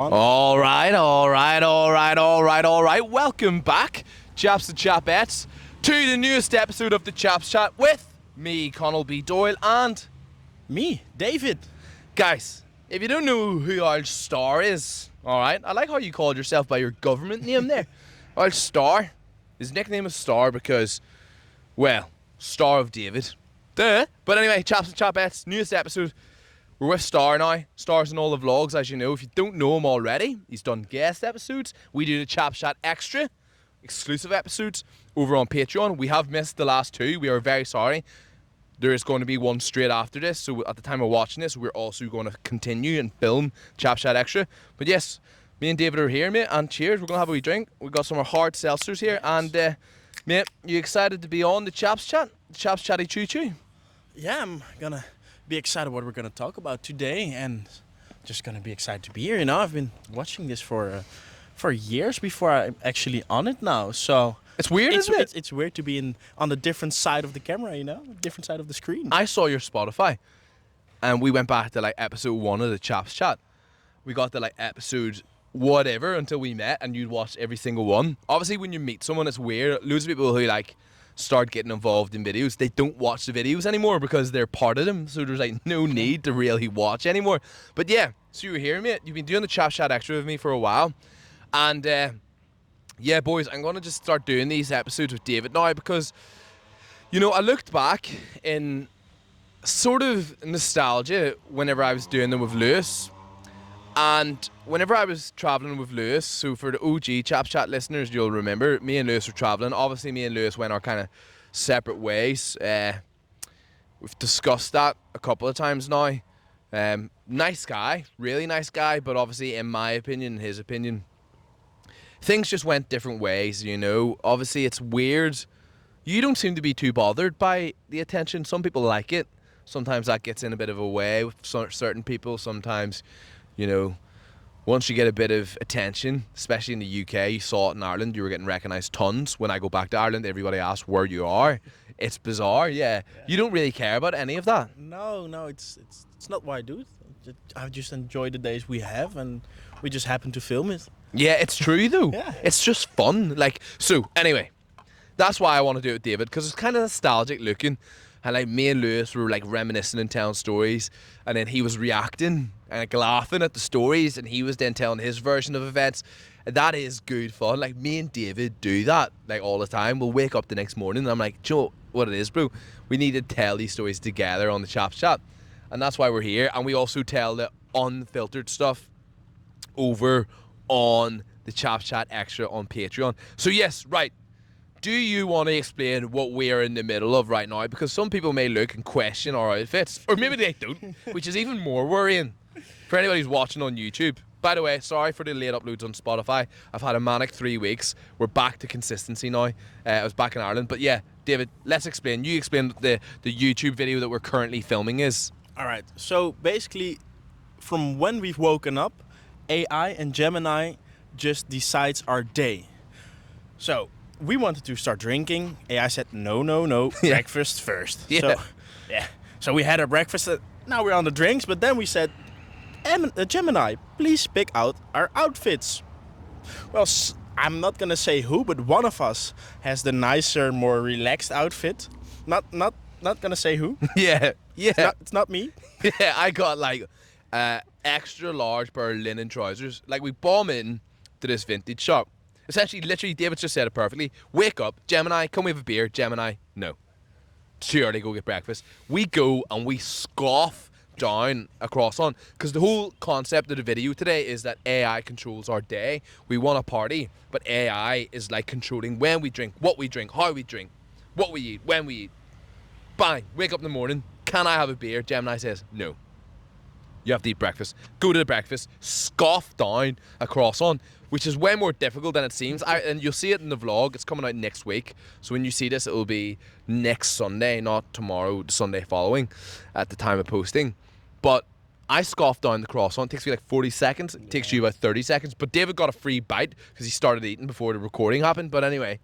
All right. Welcome back, Chaps and Chapettes, to the newest episode of the Chaps Chat with me, Connell B. Doyle, and Me, David. guys. If you don't know who our star is, all right, I like how you called yourself by your government name there. Our star. His nickname is Star because, well, Star of David. Duh. But anyway, Chaps and Chapettes, newest episode. We're with Star now. Star's in all the vlogs, as you know. If you don't know him already, he's done guest episodes. We do the Chap Chat Extra, exclusive episodes, over on Patreon. We have missed the last two. We are very sorry. There is going to be one straight after this. So at the time of watching this, we're also going to continue and film Chap Chat Extra. But yes, me and David are here, mate. And cheers. We're going to have a wee drink. We've got some hard seltzers here. And, mate, you excited to be on the Chaps Chat? The Chaps Chatty Choo Choo? Yeah, I'm gonna be excited what we're gonna talk about today, and just gonna be excited to be here. You know, I've been watching this for years before I'm actually on it now. So It's weird, isn't it? It's weird to be on the different side of the camera. You know, different side of the screen. I saw your Spotify, and we went back to like episode 1 of the Chaps Chat. We got to like episode whatever until we met, and you'd watch every single one. Obviously, when you meet someone, it's weird. Loads of people who like start getting involved in videos, they don't watch the videos anymore because they're part of them. So there's like no need to really watch anymore. But yeah, so you were here, mate. You've been doing the Chap Chat Extra with me for a while, and yeah, boys, I'm gonna just start doing these episodes with David now because, you know, I looked back in sort of nostalgia whenever I was doing them with Lewis. And whenever I was travelling with Lewis, so for the OG Chaps Chat listeners, you'll remember me and Lewis were travelling. Obviously, me and Lewis went our kind of separate ways. We've discussed that a couple of times now. Nice guy, really nice guy, but obviously, in my opinion, his opinion, things just went different ways, you know. Obviously, it's weird. You don't seem to be too bothered by the attention. Some people like it. Sometimes that gets in a bit of a way with certain people. Sometimes, you know, once you get a bit of attention, especially in the UK, you saw it in Ireland, you were getting recognised tons. When I go back to Ireland, everybody asks where you are. It's bizarre, yeah. You don't really care about any of that. No, it's not why I do it. I just enjoy the days we have, and we just happen to film it. Yeah, it's true though. Yeah. It's just fun. Like, so, anyway, that's why I want to do it with David, because it's kind of nostalgic looking. And like me and Lewis were like reminiscing and telling stories, and then he was reacting and like laughing at the stories, and he was then telling his version of events. And that is good fun. Like me and David do that like all the time. We'll wake up the next morning and I'm like, "Do you know what it is, bro? We need to tell these stories together on the Chaps Chat." And that's why we're here. And we also tell the unfiltered stuff over on the Chaps Chat Extra on Patreon. So yes, right. Do you want to explain what we are in the middle of right now? Because some people may look and question our outfits, or maybe they don't, which is even more worrying for anybody who's watching on YouTube. By the way, sorry for the late uploads on Spotify. I've had a manic 3 weeks. We're back to consistency now. I was back in Ireland. But yeah, David, let's explain. You explain what the YouTube video that we're currently filming is. All right. So basically, from when we've woken up, AI and Gemini just decides our day. So we wanted to start drinking. AI said, no, Yeah. breakfast first. Yeah. So we had our breakfast. Now we're on the drinks, but then we said, Gemini, please pick out our outfits. Well, I'm not gonna say who, but one of us has the nicer, more relaxed outfit. Not gonna say who. Yeah. It's not me. Yeah, I got like extra large pair of linen trousers. Like we bomb in to this vintage shop. Essentially, literally, David just said it perfectly. Wake up, Gemini, come we have a beer. Gemini, no. It's too early to go get breakfast. We go and we scoff down across on. Because the whole concept of the video today is that AI controls our day. We want a party, but AI is like controlling when we drink, what we drink, how we drink, what we eat, when we eat. Bang, wake up in the morning. Can I have a beer? Gemini says, no. You have to eat breakfast. Go to the breakfast, scoff down a croissant, which is way more difficult than it seems. And you'll see it in the vlog. It's coming out next week. So when you see this, it will be next Sunday, not tomorrow, the Sunday following at the time of posting. But I scoffed down the croissant. It takes me like 40 seconds. It takes you about 30 seconds. But David got a free bite because he started eating before the recording happened. But anyway,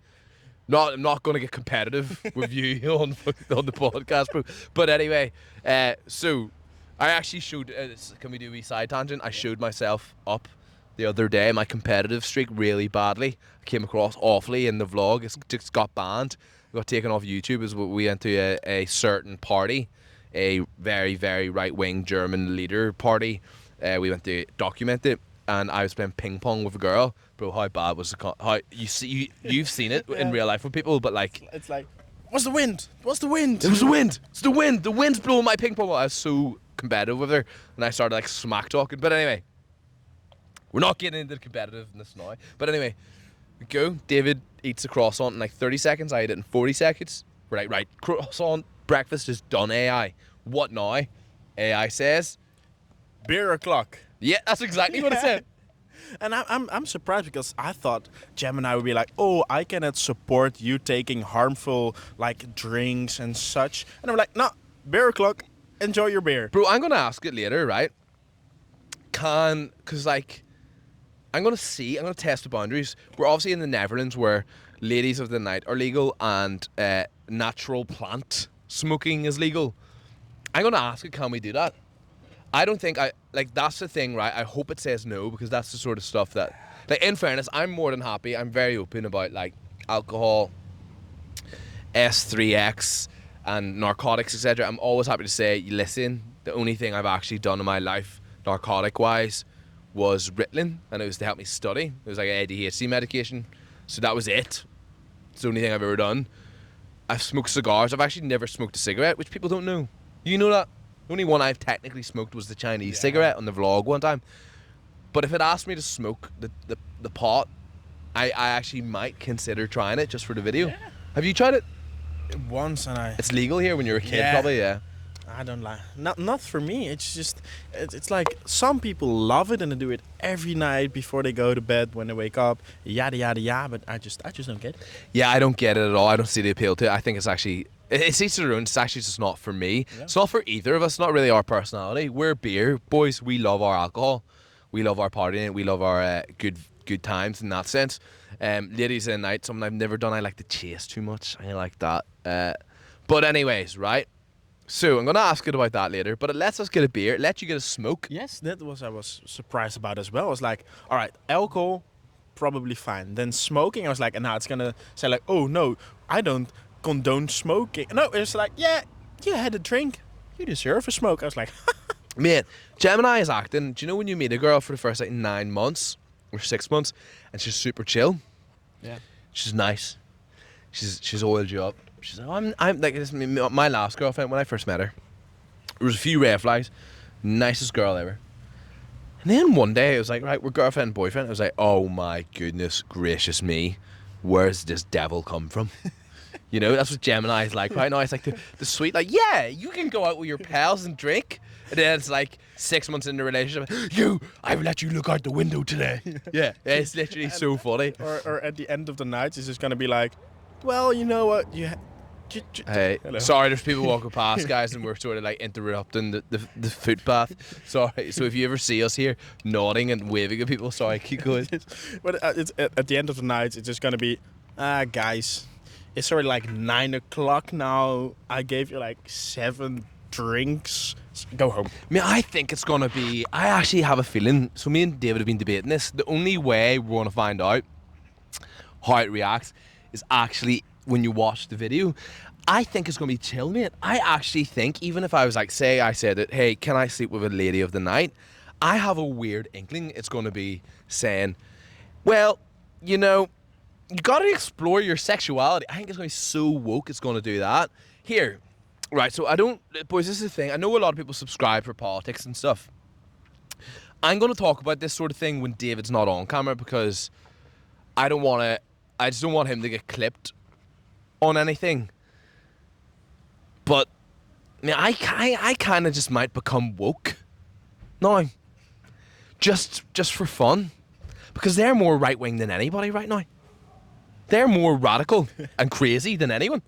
I'm not going to get competitive with you on the podcast. But anyway, so I actually showed, can we do a wee side tangent? I showed myself up the other day. My competitive streak really badly. I came across awfully in the vlog. It's just got banned. It got taken off YouTube. Is what we went to a certain party, a very, very right-wing German leader party. We went to document it, and I was playing ping pong with a girl. Bro, how bad was the how you've seen it in real life with people, but like It's like, what's the wind? What's the wind? it was the wind. It's the wind. The wind's blowing my ping pong ball. I was so competitive with her, and I started like smack talking. But anyway, we're not getting into the competitiveness now. But anyway, we go. David eats a croissant in like 30 seconds. I eat it in 40 seconds. Right. Croissant breakfast is done. AI. What now? AI says, Beer o'clock. yeah, that's exactly what it said. And I'm surprised because I thought Gemini would be like, oh, I cannot support you taking harmful like drinks and such. And I'm like, no, beer o'clock, enjoy your beer. Bro, I'm gonna ask it later, right? Cause like, I'm gonna test the boundaries. We're obviously in the Netherlands where ladies of the night are legal and natural plant smoking is legal. I'm gonna ask it, can we do that? I don't think that's the thing, right? I hope it says no, because that's the sort of stuff that, like, in fairness, I'm more than happy. I'm very open about like alcohol, S3X, and narcotics, etc. I'm always happy to say, listen, the only thing I've actually done in my life, narcotic-wise, was Ritalin, and it was to help me study. It was like an ADHD medication, so that was it. It's the only thing I've ever done. I've smoked cigars. I've actually never smoked a cigarette, which people don't know. You know that? The only one I've technically smoked was the Chinese cigarette on the vlog one time. But if it asked me to smoke the pot, I actually might consider trying it just for the video. Yeah. Have you tried it? Once, and It's legal here when you're a kid, probably, yeah. I don't like. Not for me. It's just it's like some people love it and they do it every night before they go to bed, when they wake up, yada yada yada. But I just don't get it. Yeah, I don't get it at all. I don't see the appeal to it. I think it's actually, it's each their own. It's actually just not for me. Yeah. It's not for either of us. It's not really our personality. We're beer boys. We love our alcohol. We love our partying. We love our good times in that sense. Ladies in the night, something I've never done. I like to chase too much. I like that. But anyways, right? So I'm going to ask it about that later, but it lets us get a beer. It lets you get a smoke. Yes, I was surprised about as well. I was like, all right, alcohol, probably fine. Then smoking, I was like, and now it's going to say like, oh no, I don't condone smoking. No, it's like, yeah, you had a drink. You deserve a smoke. I was like, man, Gemini is acting. Do you know when you meet a girl for the first like 9 months or 6 months and she's super chill? Yeah. She's nice. She's oiled you up. She's like, I'm like, this, my last girlfriend, when I first met her, there was a few red flags. Nicest girl ever. And then one day, it was like, right, we're girlfriend and boyfriend. I was like, oh my goodness gracious me. Where's this devil come from? You know, that's what Gemini is like right now. It's like the sweet, like, yeah, you can go out with your pals and drink. And then it's like 6 months into the relationship, I've let you look out the window today. Yeah, it's literally so funny. Or at the end of the night, it's just going to be like, well, you know what, hey, hello. Sorry, there's people walking past, guys, and we're sort of like interrupting the footpath. Sorry. So if you ever see us here nodding and waving at people, sorry, keep going. But it's at the end of the night, it's just gonna be, guys, it's already like 9 o'clock now. I gave you like 7 drinks. Go home. I mean, I think it's gonna be. I actually have a feeling. So me and David have been debating this. The only way we're gonna find out how it reacts is actually when you watch the video. I think it's going to be chill, mate. I actually think, even if I was like, say I said it, hey, can I sleep with a lady of the night? I have a weird inkling it's going to be saying, well, you know, you got to explore your sexuality. I think it's going to be so woke it's going to do that. Here, right, so boys, this is the thing. I know a lot of people subscribe for politics and stuff. I'm going to talk about this sort of thing when David's not on camera because I just don't want him to get clipped on anything. But I mean, I kind of just might become woke. No, just for fun, because they're more right wing than anybody right now. They're more radical and crazy than anyone.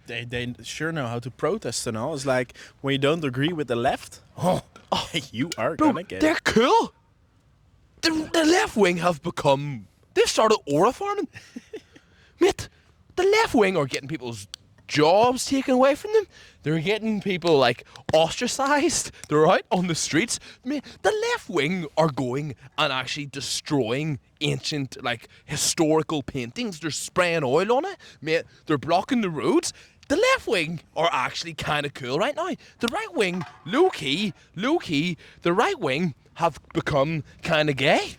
They sure know how to protest and all. It's like when you don't agree with the left, you are gonna get. They're cool. The left wing they've started aura farming. Mate, the left wing are getting people's jobs taken away from them. They're getting people like ostracized. They're out on the streets. Man, the left wing are going and actually destroying ancient, like, historical paintings. They're spraying oil on it. Man, they're blocking the roads. The left wing are actually kind of cool right now. The right wing, low key, the right wing have become kind of gay.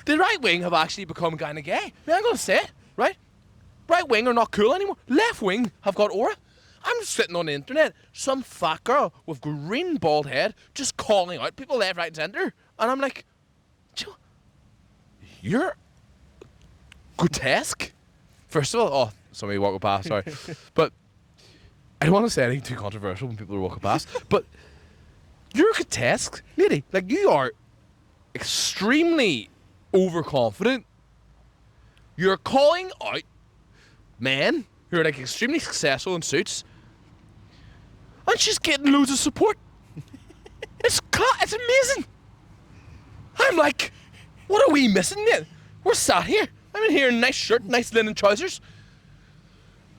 The right wing have actually become kind of gay. Man, I'm going to say it, right? Right wing are not cool anymore. Left wing have got aura. I'm sitting on the internet, some fat girl with green bald head just calling out people left, right, and centre. And I'm like, you're grotesque. First of all, somebody walking past, sorry. But I don't want to say anything too controversial when people are walking past. But you're grotesque, lady. Like, you are extremely overconfident. You're calling out men who are like extremely successful in suits, and she's getting loads of support. It's amazing. I'm like, what are we missing, mate? We're sat here. I'm in here in a nice shirt, nice linen trousers.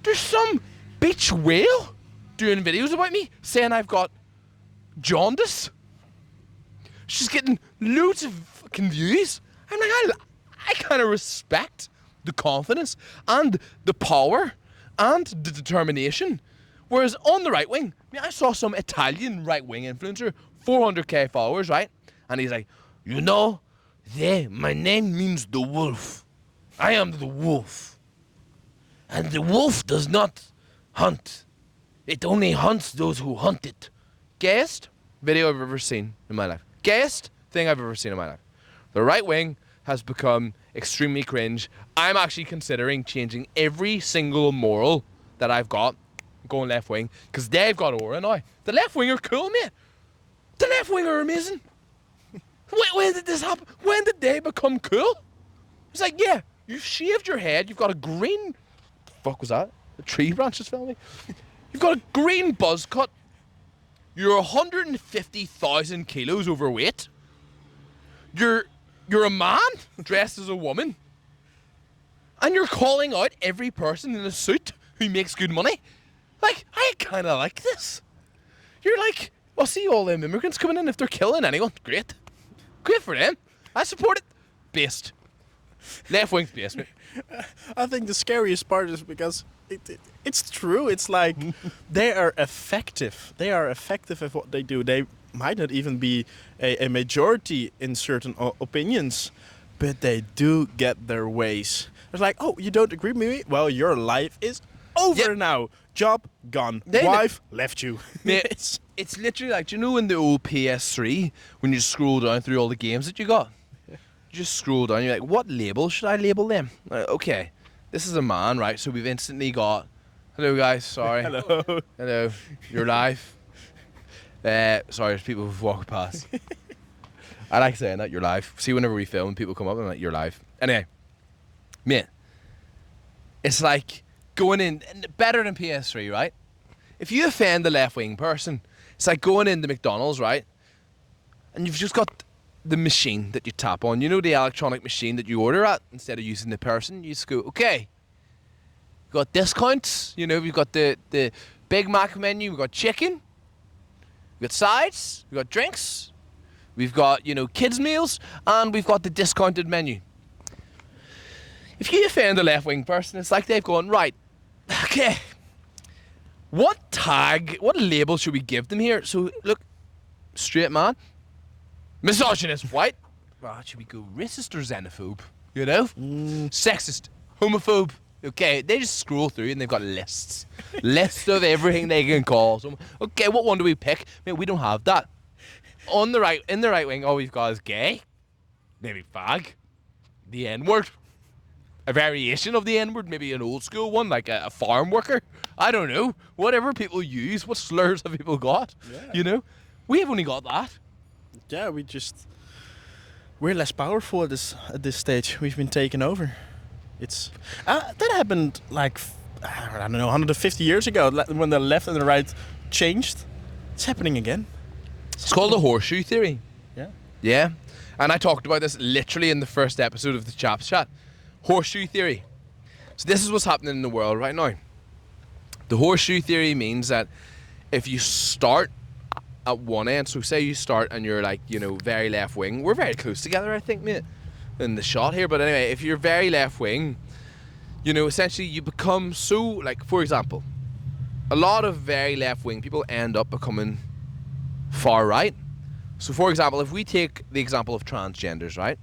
There's some beach whale doing videos about me saying I've got jaundice. She's getting loads of fucking views. I'm like, I kind of respect the confidence and the power and the determination. Whereas on the right wing, I mean, I saw some Italian right wing influencer, 400k followers, right? And he's like, my name means the wolf. I am the wolf. And the wolf does not hunt. It only hunts those who hunt it. Gayest video I've ever seen in my life. Gayest thing I've ever seen in my life. The right wing has become extremely cringe. I'm actually considering changing every single moral that I've got, going left wing, because they've got aura now. The left wing are cool, mate. The left wing are amazing. When did this happen? When did they become cool? It's like, yeah, you've shaved your head, you've got a green... The fuck was that? The tree branches fell me. You've got a green buzz cut. You're 150,000 kilos overweight. You're a man dressed as a woman. And you're calling out every person in a suit who makes good money. Like, I kind of like this. You're like, well, see all them immigrants coming in. If they're killing anyone, great. Great for them. I support it. Based. Left wing's based, mate. I think the scariest part is because it's true. It's like they are effective. They are effective at what they do. They might not even be a majority in certain opinions, but they do get their ways. It's like, oh, you don't agree with me? Well, your life is over now. Job gone. Wife left you. Mate, it's literally like, do you know in the old PS3 when you scroll down through all the games that you got? You just scroll down, you're like, what label should I label them? Like, okay, this is a man, right? So we've instantly got, hello guys, sorry. Hello, you're live. Sorry, there's people who've walked past. I like saying that, you're live. See, whenever we film, people come up and I'm like, you're live. Anyway, mate, it's like going in, better than PS3, right? If you offend the left-wing person, it's like going into McDonald's, right? And you've just got the machine that you tap on. You know, the electronic machine that you order at, instead of using the person, you just go, okay, you got discounts, you know, we've got the Big Mac menu, we've got chicken, we've got sides, we've got drinks, we've got, you know, kids meals, and we've got the discounted menu. If you offend a left-wing person, it's like they've gone, right, okay, what label should we give them here? So, look, straight man, misogynist, white. Well, should we go racist or xenophobe? You know? Sexist, homophobe. Okay, they just scroll through and they've got lists. Lists of everything they can call someone. Okay, what one do we pick? Man, we don't have that. In the right wing, all we've got is gay, maybe fag, the N-word, a variation of the N-word, maybe an old school one, like a farm worker. I don't know. Whatever people use, what slurs have people got? Yeah. You know? We have only got that. Yeah, we're less powerful at this stage. We've been taken over. It's that happened like I don't know 150 years ago when the left and the right changed. It's happening again. It's called the horseshoe theory. Yeah. Yeah. And I talked about this literally in the first episode of the Chaps chat. Horseshoe theory. So this is what's happening in the world right now. The horseshoe theory means that if you start at one end, so say you start and you're like, you know, very left wing. We're very close together, I think, mate, in the shot here. But anyway, if you're very left wing, you know, essentially you become so, like, for example, a lot of very left wing people end up becoming far right. So for example, if we take the example of transgenders, right?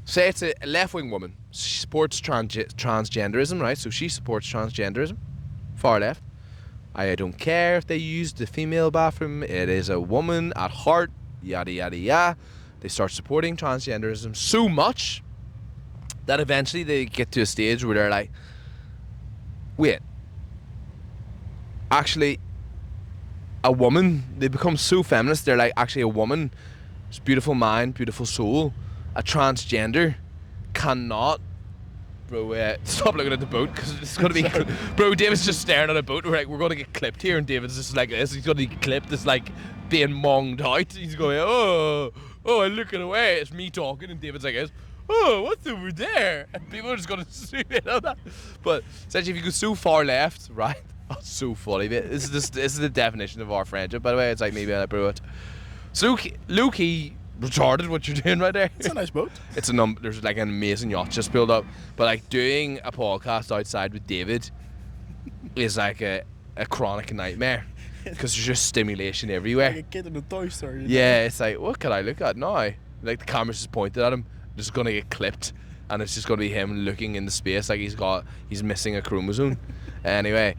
Say it's a left wing woman. She supports transgenderism, right? So she supports transgenderism. Far left. I don't care if they use the female bathroom. It is a woman at heart. Yada yada yada. They start supporting transgenderism so much that eventually they get to a stage where they're like, wait, actually, a woman, they become so feminist, they're like, actually a woman, it's beautiful mind, beautiful soul, a transgender cannot, bro, stop looking at the boat, because it's going to be, bro, David's just staring at a boat, we're like, we're going to get clipped here, and David's just like this, he's going to get clipped, it's like being monged out, he's going, oh, I'm looking away, it's me talking, and David's like this, oh, what's over there? And people are just going to zoom in on that. But essentially, if you go so far left, right? Oh, so funny, mate. This is the definition of our friendship, by the way. It's like maybe I brew it. So low-key retarded what you're doing right there. It's a nice boat. It's there's like an amazing yacht just built up. But like doing a podcast outside with David is like a chronic nightmare. Because there's just stimulation everywhere. Like a kid in a toy store. Yeah, it's like, what can I look at now? Like the camera's just pointed at him. Just gonna get clipped, and it's just gonna be him looking into space like he's missing a chromosome. Anyway,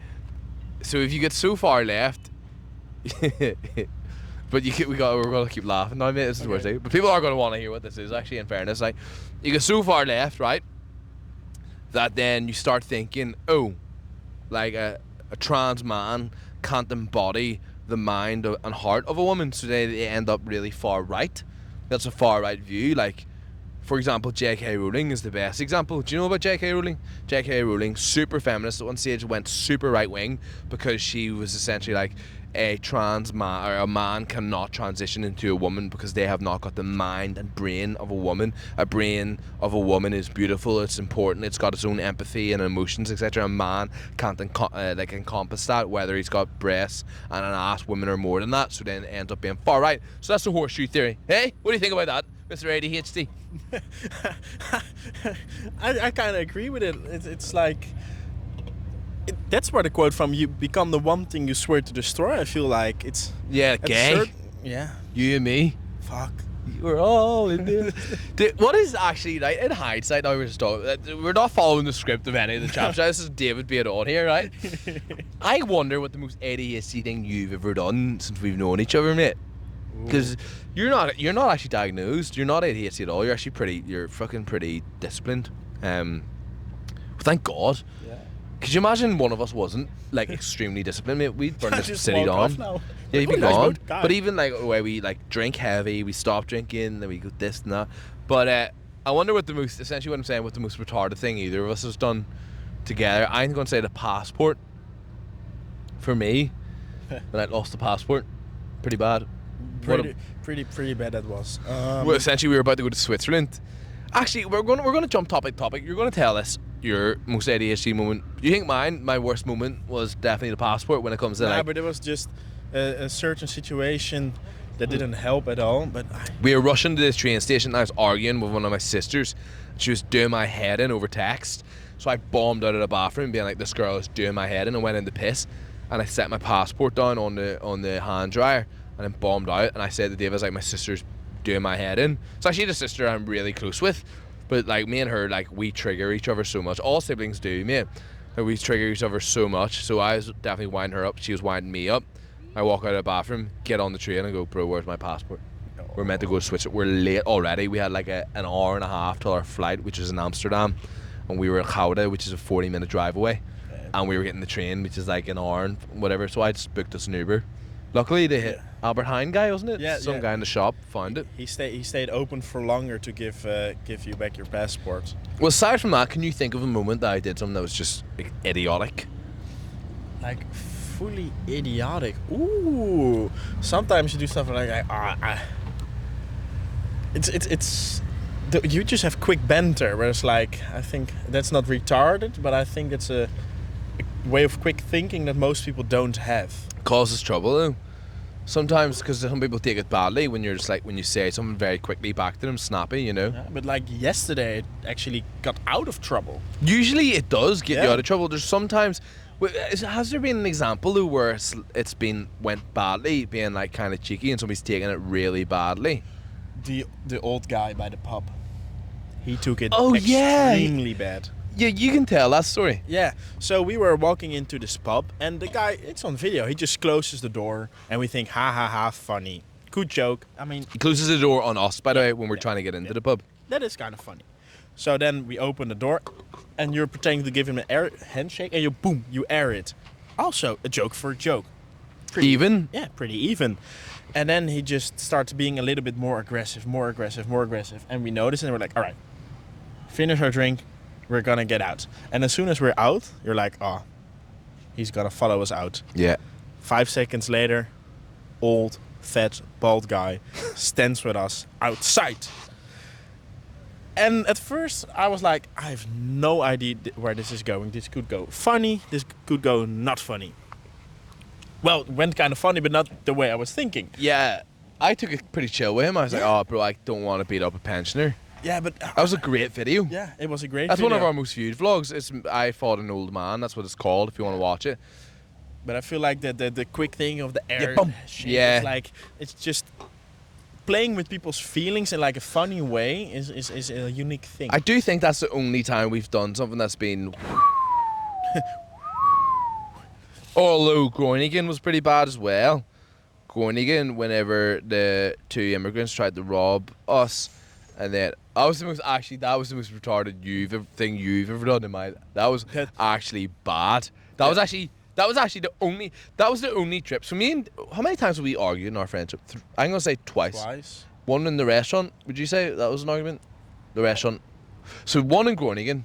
so if you get so far left, but we're gonna keep laughing now, mate. This is the worst thing. But people are gonna want to hear what this is. Actually, in fairness, like you get so far left, right, that then you start thinking, oh, like a trans man can't embody the mind and heart of a woman, so they end up really far right. That's a far right view, like. For example, J.K. Rowling is the best example. Do you know about J.K. Rowling? J.K. Rowling, super feminist. At one stage went super right wing because she was essentially like a trans man, or a man cannot transition into a woman because they have not got the mind and brain of a woman. A brain of a woman is beautiful, it's important, it's got its own empathy and emotions, etc. A man can't encompass that, whether he's got breasts and an ass. Women are more than that, so then it ends up being far right. So that's the horseshoe theory. Hey, what do you think about that, Mr. ADHD? I kind of agree with it. It's like that's where the quote from "you become the one thing you swear to destroy." I feel like it's gay. Yeah, you and me. Fuck. We're all in this. Dude, what is actually, like, in hindsight, now we're not following the script of any of the Chaps. This is David being on here, right? I wonder what the most ADHD thing you've ever done since we've known each other, mate. Because you're not actually diagnosed. You're not ADHD at all. You're actually you're fucking pretty disciplined. Thank God. Yeah. Could you imagine one of us wasn't like extremely disciplined, mate? We'd burn this city down. Yeah, you'd be gone. But even like where we like drink heavy, we stop drinking, then we go this and that. But I wonder what the most, essentially what I'm saying, what the most retarded thing either of us has done together. I'm going to say the passport. For me, when I lost the passport, pretty bad. Pretty bad that was. Well, essentially we were about to go to Switzerland. Actually, we're going to jump topic. You're going to tell us your most ADHD moment. Do you think my worst moment was definitely the passport when it comes to like... but it was just a certain situation that didn't help at all. But we were rushing to this train station and I was arguing with one of my sisters. She was doing my head in over text. So I bombed out of the bathroom being like, this girl is doing my head in, and went in the piss. And I set my passport down on the hand dryer and then bombed out. And I said to Dave, I was like, my sister's doing my head in. It's actually the sister I'm really close with. But like me and her, like we trigger each other so much. All siblings do, mate. Like, we trigger each other so much. So I was definitely winding her up. She was winding me up. I walk out of the bathroom, get on the train and go, bro, where's my passport? We're meant to go to Switzerland. We're late already. We had like an hour and a half till our flight, which was in Amsterdam. And we were at Gouda, which is a 40-minute drive away. And we were getting the train, which is like an hour and whatever. So I just booked us an Uber. Luckily, they hit Albert Heijn guy, wasn't it? Yeah. Some guy in the shop found it. He stayed open for longer to give you back your passport. Well, aside from that, can you think of a moment that I did something that was just like, idiotic? Like fully idiotic? Ooh. Sometimes you do stuff like you just have quick banter, where it's like, I think that's not retarded, but I think it's a way of quick thinking that most people don't have. Causes trouble though. Sometimes because some people take it badly when you're just like when you say something very quickly back to them, snappy, you know. Yeah, but like yesterday, it actually got out of trouble. Usually it does get you Yeah. out of trouble. There's sometimes. Has there been an example though where it's been went badly, being like kind of cheeky, and somebody's taking it really badly? The old guy by the pub, he took it Oh, yeah. extremely bad. Yeah, you can tell that story. Yeah, so we were walking into this pub, and the guy, it's on video, he just closes the door, and we think, ha ha ha, funny. Good joke. I mean, He closes the door on us, by the way, when we're trying to get into the pub. that is kind of funny. So then we open the door, and you're pretending to give him an air handshake, and you air it. Also, a joke for a joke. Even? Yeah, pretty even. And then he just starts being a little bit more aggressive. And we notice, and we're like, all right, finish our drink, we're gonna get out. And as soon as we're out, you're like, oh, he's gonna follow us out. Yeah. 5 seconds later, old, fat, bald guy stands with us outside. And at first, I was like, I have no idea where this is going. This could go funny, this could go not funny. Well, it went kind of funny, but not the way I was thinking. Yeah. I took it pretty chill with him. I was like, oh, bro, I don't want to beat up a pensioner. Yeah, but... That was a great video. Yeah, it was a great That's video. one of our most viewed vlogs. It's I Fought an Old Man. That's what it's called if you want to watch it. But I feel like the quick thing of the air... boom. shit, Yeah. It's like, it's just... Playing with people's feelings in like a funny way is a unique thing. I do think that's the only time we've done something that's been... Although Groningen was pretty bad as well. Groningen, whenever the two immigrants tried to rob us, and then that was the most retarded thing you've ever done in my. That was actually bad. That was actually the only trip. So me and how many times have we argued in our friendship? I'm gonna say twice. One in the restaurant. Would you say that was an argument? The restaurant. So one in Groningen,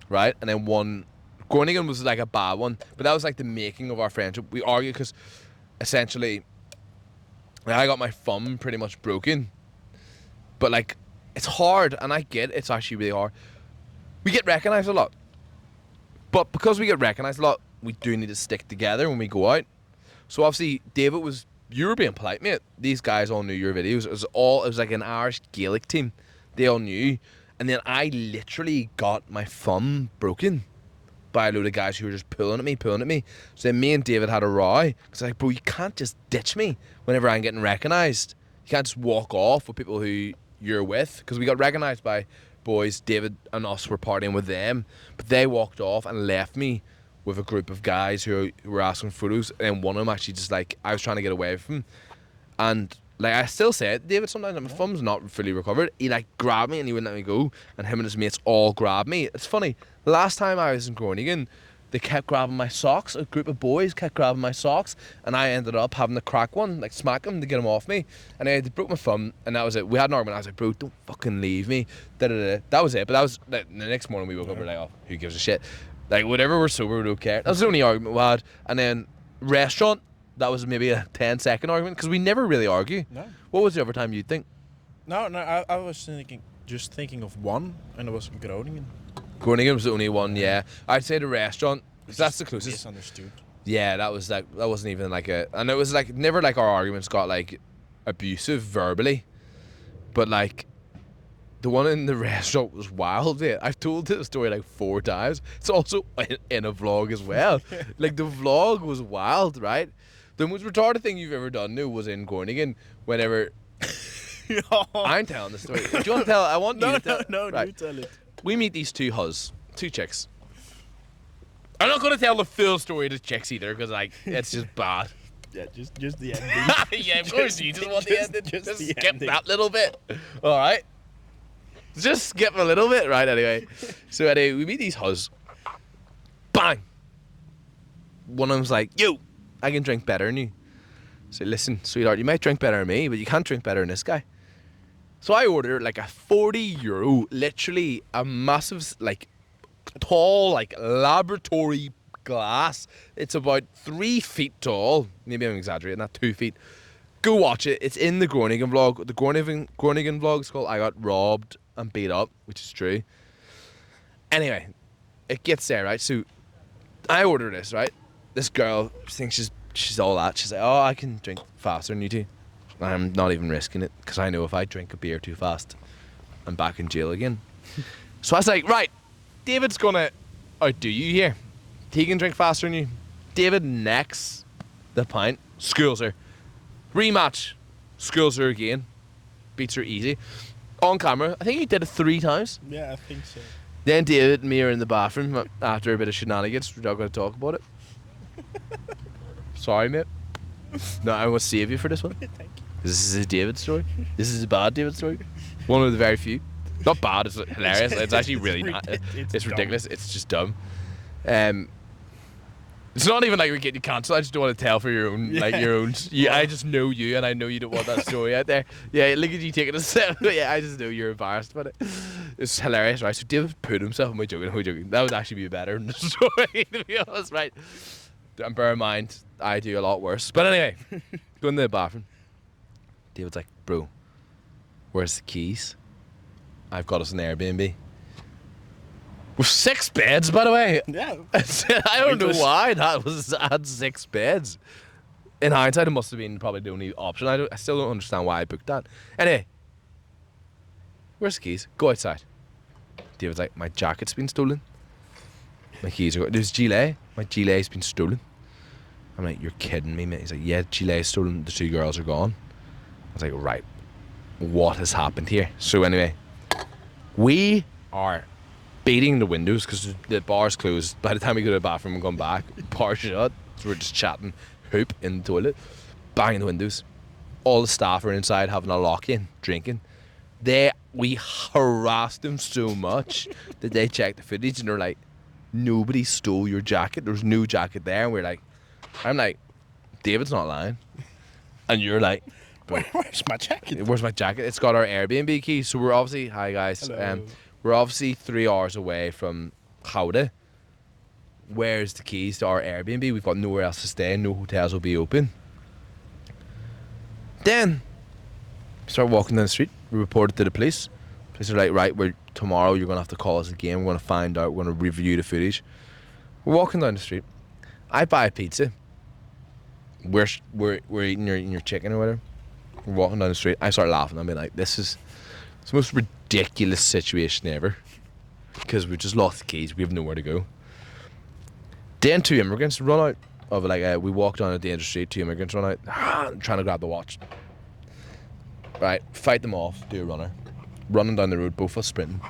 right, and then one. Groningen was like a bad one, but that was like the making of our friendship. We argued because essentially I got my thumb pretty much broken, but like it's hard, and I get it's actually really hard. We get recognised a lot, but because we get recognised a lot, we do need to stick together when we go out. So obviously David you were being polite, mate. These guys all knew your videos. It was like an Irish Gaelic team. They all knew, and then I literally got my thumb broken by a load of guys who were just pulling at me. So then me and David had a row. Because like, bro, you can't just ditch me whenever I'm getting recognised. You can't just walk off with people who you're with. Because we got recognised by boys. David and us were partying with them. But they walked off and left me with a group of guys who were asking photos. And one of them actually just like, I was trying to get away from him. And like I still say it, David, sometimes my thumb's not fully recovered. He like grabbed me and he wouldn't let me go. And him and his mates all grabbed me. It's funny. Last time I was in Groningen, they kept grabbing my socks. A group of boys kept grabbing my socks, and I ended up having to crack one, like smack him to get him off me. And they broke my thumb, and that was it. We had an argument. I was like, bro, don't fucking leave me. Da-da-da. That was it. But that was the next morning we woke up. We're like, oh, who gives a shit? Like whatever, we're sober, we don't care. That was the only argument we had. And then restaurant, that was maybe a 10-second argument because we never really argue. No. What was the other time you'd think? No, I was thinking of one, and it was Groningen. Groningen was the only one, yeah. I'd say the restaurant, 'cause that's the closest. Misunderstood. Yeah, that wasn't even like a, and it was like never like our arguments got like abusive verbally, but like the one in the restaurant was wild. Yeah, I've told this story like 4 times. It's also in a vlog as well. Like the vlog was wild, right? The most retarded thing you've ever done was in Groningen. Whenever I'm telling the story. Do you want to tell? I want you to tell. No, right. you tell it. We meet these two chicks. I'm not going to tell the full story of the chicks either, because like it's just bad. Yeah, just the ending. Yeah, of course you just want the ending. Just Just the skip ending. that little bit. All right. Just skip a little bit, right? Anyway, so anyway, we meet these huzz. Bang. One of them's like, "Yo, I can drink better than you." So listen, sweetheart, you might drink better than me, but you can't drink better than this guy. So I ordered like a €40, literally a massive, like, tall, like, laboratory glass. It's about 3 feet tall. Maybe I'm exaggerating, not 2 feet. Go watch it. It's in the Groningen vlog. The Groningen vlog is called I Got Robbed and Beat Up, which is true. Anyway, it gets there, right? So I order this, right? This girl thinks she's all that. She's like, oh, I can drink faster than you two. I'm not even risking it because I know if I drink a beer too fast, I'm back in jail again. So I was like, right, David's gonna outdo you here. He can drink faster than you. David necks the pint, schools her. Rematch, schools her again, beats her easy. On camera, I think he did it 3 times. Yeah, I think so. Then David and me are in the bathroom after a bit of shenanigans. We're not going to talk about it. Sorry, mate. No, I will save you for this one. Thank you. This is a David story. This is a bad David story. One of the very few. Not bad, it's hilarious. It's actually really not. It's ridiculous. It's just dumb. It's not even like we get you cancelled. I just don't want to tell for your own, like your own. Yeah, I just know you, and I know you don't want that story out there. Yeah, look at you taking a step. Yeah, I just know you're embarrassed about it. It's hilarious, right? So David put himself. Am I joking? Am I joking? That would actually be better than the story, to be honest, right? And bear in mind, I do a lot worse. But anyway, go in the bathroom. David's like, bro, where's the keys? I've got us an Airbnb. With 6 beds, by the way. Yeah. I don't know why that had 6 beds. In hindsight, it must have been probably the only option. I still don't understand why I booked that. Anyway, where's the keys? Go outside. David's like, my jacket's been stolen. My keys are. There's gilet. My gilet's been stolen. I'm like, you're kidding me, mate. He's like, yeah, gilet's stolen. The 2 girls are gone. I was like, right, what has happened here? So anyway, we are beating the windows because the bar's closed. By the time we go to the bathroom and come back, bar's shut. So we're just chatting, hoop in the toilet, banging the windows. All the staff are inside having a lock-in, drinking. We harassed them so much that they checked the footage and they're like, nobody stole your jacket. There's no jacket there. And we're like, I'm like, David's not lying. And you're like, where's my jacket? Where's my jacket? It's got our Airbnb key. So we're obviously, hi guys. Hello. We're obviously 3 hours away from Gouda. Where's the keys to our Airbnb? We've got nowhere else to stay. No hotels will be open. Then, start walking down the street. We reported to the police. Police are like, right, tomorrow you're going to have to call us again. We're going to find out. We're going to review the footage. We're walking down the street. I buy a pizza. We're eating your chicken or whatever. We're walking down the street. I start laughing. I'm like, this is the most ridiculous situation ever. Because we just lost the keys. We have nowhere to go. Then 2 immigrants run out of we walk down a dangerous street. 2 immigrants run out, trying to grab the watch. Right, fight them off. Do a runner, running down the road. Both of us sprinting.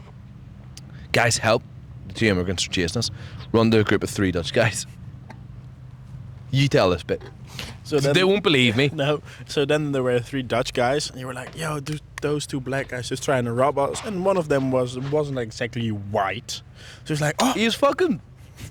Guys, help! The 2 immigrants are chasing us. Run to a group of 3 Dutch guys. You tell this bit. So they won't believe me. No. So then there were 3 Dutch guys, and you were like, "Yo, those 2 black guys just trying to rob us." And one of them wasn't exactly white. So he's like, "Oh, he was fucking."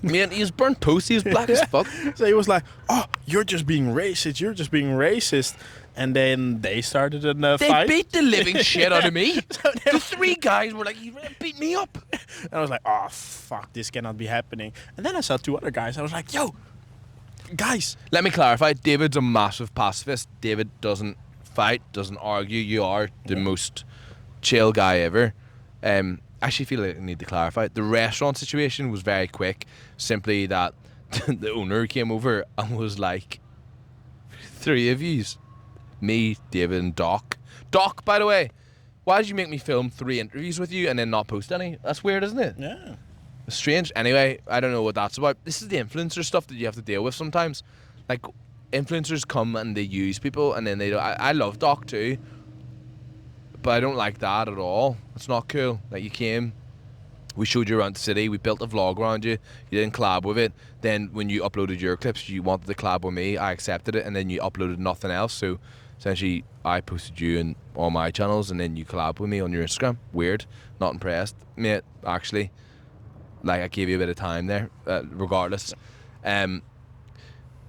Man, he was burnt toast. He was black as fuck. So he was like, "Oh, you're just being racist. You're just being racist." And then they started a fight. They beat the living shit out of me. So the 3 guys were like, "You beat me up." And I was like, "Oh, fuck, this cannot be happening." And then I saw 2 other guys. I was like, "Yo, guys." Let me clarify. David's a massive pacifist. David doesn't fight, doesn't argue. You are the most chill guy ever. I actually feel like I need to clarify. The restaurant situation was very quick. Simply that the owner came over and was like, 3 of yous. Me, David, and Doc. Doc, by the way, why did you make me film 3 interviews with you and then not post any? That's weird, isn't it? Yeah. It's strange. Anyway, I don't know what that's about. This is the influencer stuff that you have to deal with sometimes. Like, influencers come and they use people and then they don't. I love Doc too, but I don't like that at all. It's not cool. Like, you came, we showed you around the city, we built a vlog around you, you didn't collab with it. Then when you uploaded your clips, you wanted to collab with me, I accepted it, and then you uploaded nothing else. So essentially, I posted you in all my channels, and then you collab with me on your Instagram. Weird. Not impressed, mate, actually. Like, I gave you a bit of time there, regardless.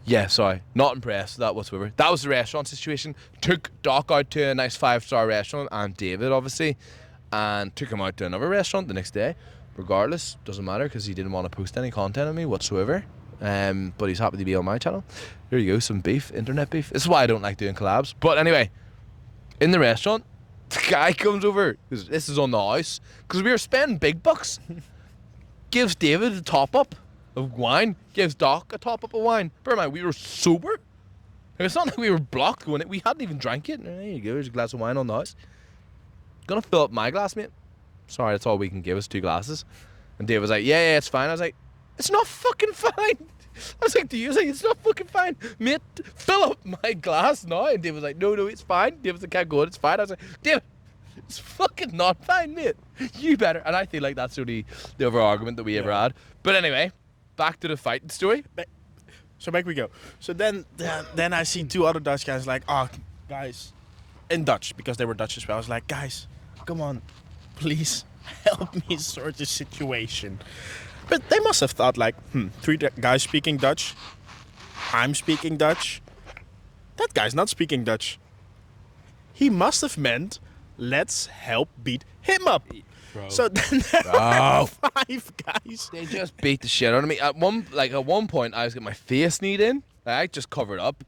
Yeah, sorry. Not impressed with that whatsoever. That was the restaurant situation. Took Doc out to a nice 5-star restaurant, and David, obviously, and took him out to another restaurant the next day. Regardless, doesn't matter, because he didn't want to post any content on me whatsoever. But he's happy to be on my channel. There you go, some beef, internet beef. This is why I don't like doing collabs. But anyway, in the restaurant, the guy comes over. This is on the house, because we were spending big bucks. Gives David a top up. of wine, gives Doc a top up of wine. Bear in mind, we were sober. It's not like we were blocked going. We hadn't even drank it. There you go. There's a glass of wine on the house. Gonna fill up my glass, mate. Sorry, that's all we can give us, 2 glasses. And Dave was like, yeah, it's fine. I was like, it's not fucking fine. I was like, to you, I was like, it's not fucking fine. Mate, fill up my glass now. And Dave was like, no, it's fine. Dave was like, can't go, it's fine. I was like, Dave, it's fucking not fine, mate. You better. And I feel like that's really the over argument that we ever had. But anyway, back to the fighting story. So back we go. So then I see 2 other Dutch guys like, oh, guys, in Dutch, because they were Dutch as well. I was like, guys, come on, please help me sort this situation. But they must have thought like, 3 guys speaking Dutch. I'm speaking Dutch. That guy's not speaking Dutch. He must have meant, let's help beat him up. Bro. So then there were 5 guys. They just beat the shit out of me. At one point, I was getting my face kneed in. I just covered up.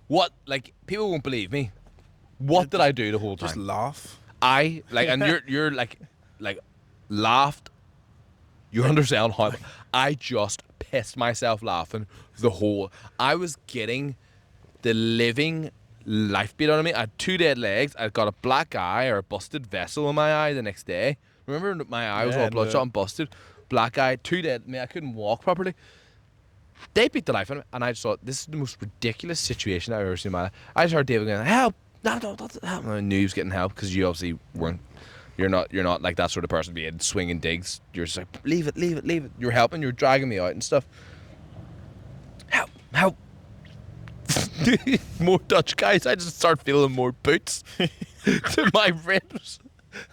What? Like, people won't believe me. What did I do the whole time? Just laugh. And you're like laughed. You understand how I just pissed myself laughing the whole. I was getting the living life beat out of me. I had 2 dead legs. I got a black eye or a busted vessel in my eye the next day. Remember, my eye was all bloodshot and busted. Black eye, 2 dead. I mean, I couldn't walk properly. They beat the life out of me, and I just thought, this is the most ridiculous situation I've ever seen in my life. I just heard David going, help! No, don't help. And I knew he was getting help because you obviously weren't. You're not like that sort of person being swinging digs. You're just like, leave it. You're helping. You're dragging me out and stuff. Help. More Dutch guys. I just start feeling more boots to my ribs.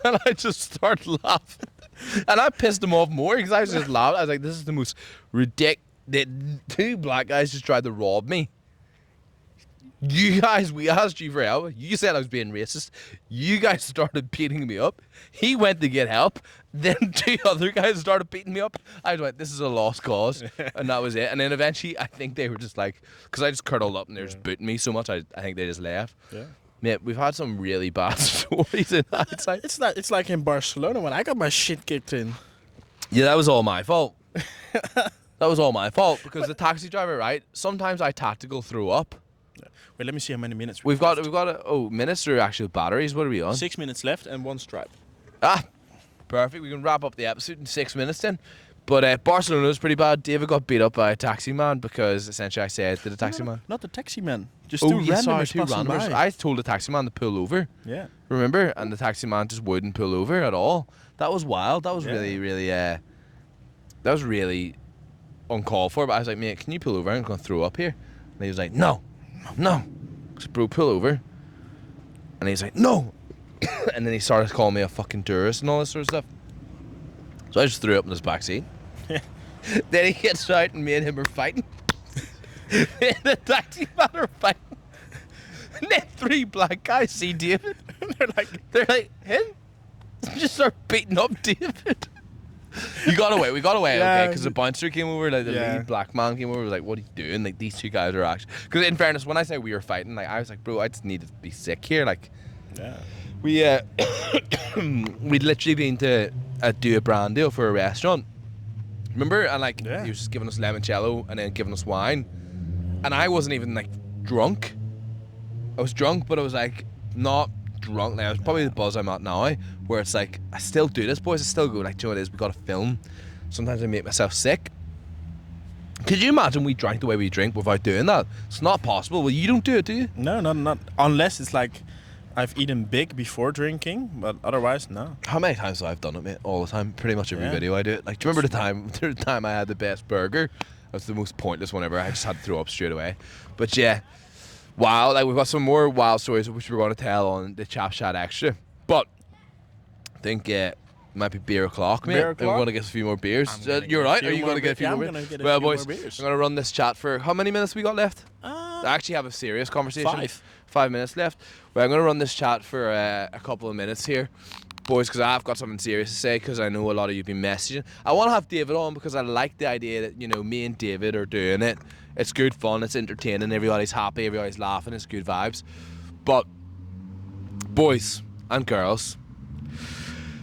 And I just start laughing. And I pissed them off more because I was just laughing. I was like, this is the most ridiculous. 2 black guys just tried to rob me. You guys, we asked you for help. You said I was being racist. You guys started beating me up. He went to get help. Then 2 other guys started beating me up. I went, this is a lost cause. And that was it. And then eventually, I think they were just like, because I just curled up and they were just booting me so much, I think they just left. Yeah. Mate, we've had some really bad stories in hindsight. It's like in Barcelona when I got my shit kicked in. Yeah, that was all my fault. That was all my fault because the taxi driver, right? Sometimes I tactical throw up. Wait, let me see how many minutes we've got. Minutes or actual batteries? What are we on? 6 minutes left and 1 stripe. Perfect. We can wrap up the episode in 6 minutes then. But Barcelona was pretty bad. David got beat up by a taxi man because essentially I said to the taxi man. Not the taxi man. Just 2 randomers passing by. I told the taxi man to pull over. Yeah. Remember? And the taxi man just wouldn't pull over at all. That was wild. That was really uncalled for. But I was like, mate, can you pull over? I'm going to throw up here. And he was like, no. I said, bro, pull over. And he's like, no. And then he started calling me a fucking tourist and all this sort of stuff. So I just threw up in his backseat. Then he gets out and me and him are fighting. And the taxi man are fighting. And then 3 black guys see David. they're like, him? Just start beating up David. We got away, okay, because the bouncer came over, like the lead black man came over, was like, what are you doing? Like, these 2 guys are actually, because in fairness, when I say we were fighting, like, I was like, bro, I just need to be sick here, like, we'd literally been to do a brand deal for a restaurant, remember? And like, he was just giving us limoncello and then giving us wine, and I wasn't even like drunk. I was drunk, but I was like not drunk. Like, I was probably the buzz I'm at now, where it's like, I still do this, boys. I still go like, do you know what it is? We got to film. Sometimes I make myself sick. Could you imagine we drank the way we drink without doing that? It's not possible. Well, you don't do it, do you? No, not unless it's like I've eaten big before drinking, but otherwise, no. How many times have I done it, mate? All the time. Pretty much every video I do it. Like, do you remember the time I had the best burger? That's the most pointless one ever. I just had to throw up straight away. But yeah, wow. Like, we've got some more wild stories which we're going to tell on the Chaps Chat Extra. But I think it might be beer o'clock, mate. We're going to get a few more beers. You're right. Are you going to get a few more beers? Well, boys, I'm going to run this chat for how many minutes we got left? I actually have a serious conversation. 5 minutes left. Well, I'm going to run this chat for a couple of minutes here, boys, because I've got something serious to say, because I know a lot of you have been messaging. I want to have David on because I like the idea that, you know, me and David are doing it. It's good fun, it's entertaining, everybody's happy, everybody's laughing, it's good vibes. But, boys and girls,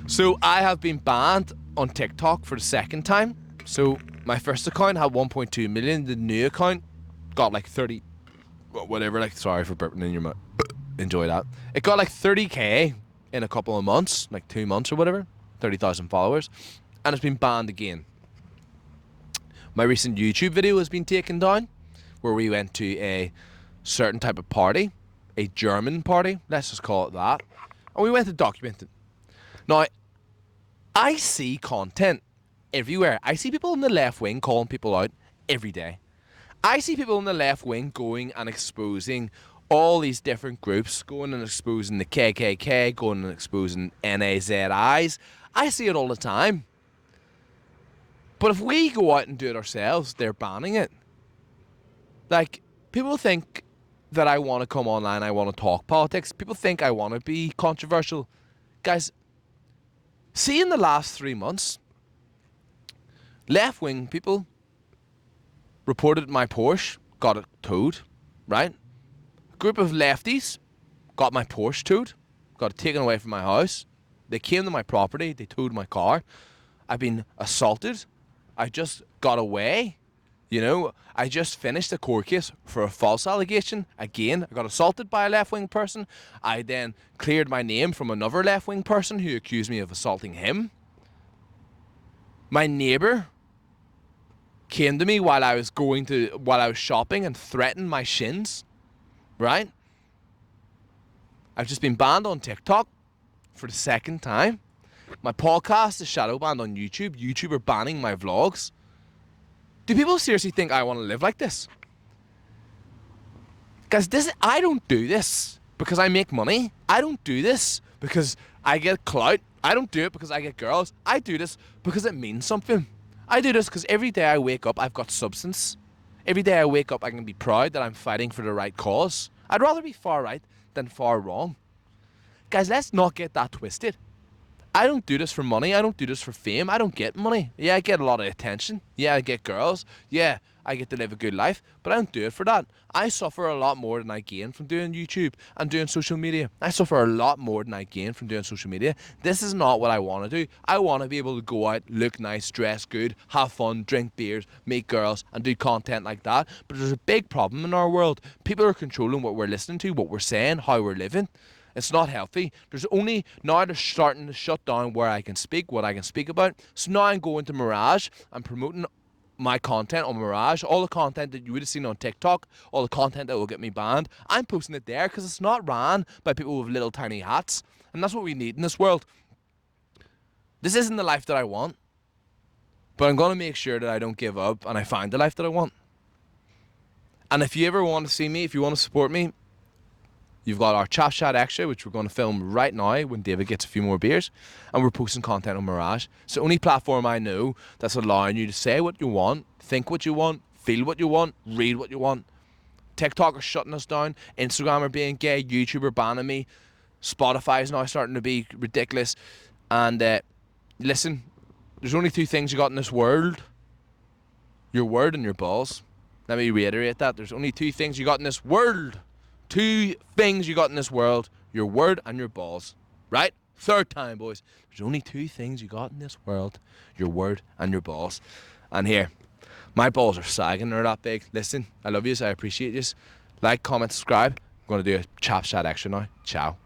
so I have been banned on TikTok for the second time. So my first account had 1.2 million. The new account got like 30, whatever. Like, sorry for burping in your mouth. Enjoy that. It got like 30k in a couple of months, like 2 months or whatever. 30,000 followers, and it's been banned again. My recent YouTube video has been taken down, where we went to a certain type of party, a German party. Let's just call it that, and we went to document it. Now, I see content everywhere. I see people in the left wing calling people out every day. I see people in the left wing going and exposing all these different groups, going and exposing the KKK, going and exposing NAZIs. I see it all the time. But if we go out and do it ourselves, they're banning it. Like, people think that I want to come online, I want to talk politics. People think I want to be controversial. Guys, see, in the last 3 months, left-wing people reported my Porsche got it towed, right? A group of lefties got my Porsche towed, got it taken away from my house. They came to my property, they towed my car. I've been assaulted. I just got away. You know, I just finished a court case for a false allegation. Again, I got assaulted by a left-wing person. I then cleared my name from another left-wing person who accused me of assaulting him. My neighbour came to me while I was shopping and threatened my shins. Right? I've just been banned on TikTok for the second time. My podcast is shadow banned on YouTube. YouTube are banning my vlogs. Do people seriously think I want to live like this? Guys, I don't do this because I make money. I don't do this because I get clout. I don't do it because I get girls. I do this because it means something. I do this because every day I wake up, I've got substance. Every day I wake up, I can be proud that I'm fighting for the right cause. I'd rather be far right than far wrong. Guys, let's not get that twisted. I don't do this for money. I don't do this for fame. I don't get money. Yeah, I get a lot of attention. Yeah, I get girls. Yeah, I get to live a good life. But I don't do it for that. I suffer a lot more than I gain from doing YouTube and doing social media. I suffer a lot more than I gain from doing social media. This is not what I want to do. I want to be able to go out, look nice, dress good, have fun, drink beers, meet girls, and do content like that. But there's a big problem in our world. People are controlling what we're listening to, what we're saying, how we're living. It's not healthy. Now they're starting to shut down where I can speak, what I can speak about. So now I'm going to Mirage. I'm promoting my content on Mirage. All the content that you would have seen on TikTok, all the content that will get me banned, I'm posting it there because it's not ran by people with little tiny hats. And that's what we need in this world. This isn't the life that I want. But I'm going to make sure that I don't give up and I find the life that I want. And if you ever want to see me, if you want to support me, you've got our Chaps Chat Extra, which we're going to film right now when David gets a few more beers. And we're posting content on Mirage. It's the only platform I know that's allowing you to say what you want, think what you want, feel what you want, read what you want. TikTok are shutting us down. Instagram are being gay. YouTube are banning me. Spotify is now starting to be ridiculous. And listen, there's only two things you got in this world. Your word and your balls. Let me reiterate that. There's only two things you got in this world. Two things you got in this world, your word and your balls. Right? Third time, boys. There's only two things you got in this world, your word and your balls. And here, my balls are sagging, they're that big. Listen, I love yous, I appreciate yous. Like, comment, subscribe. I'm going to do a Chaps Chat Extra now. Ciao.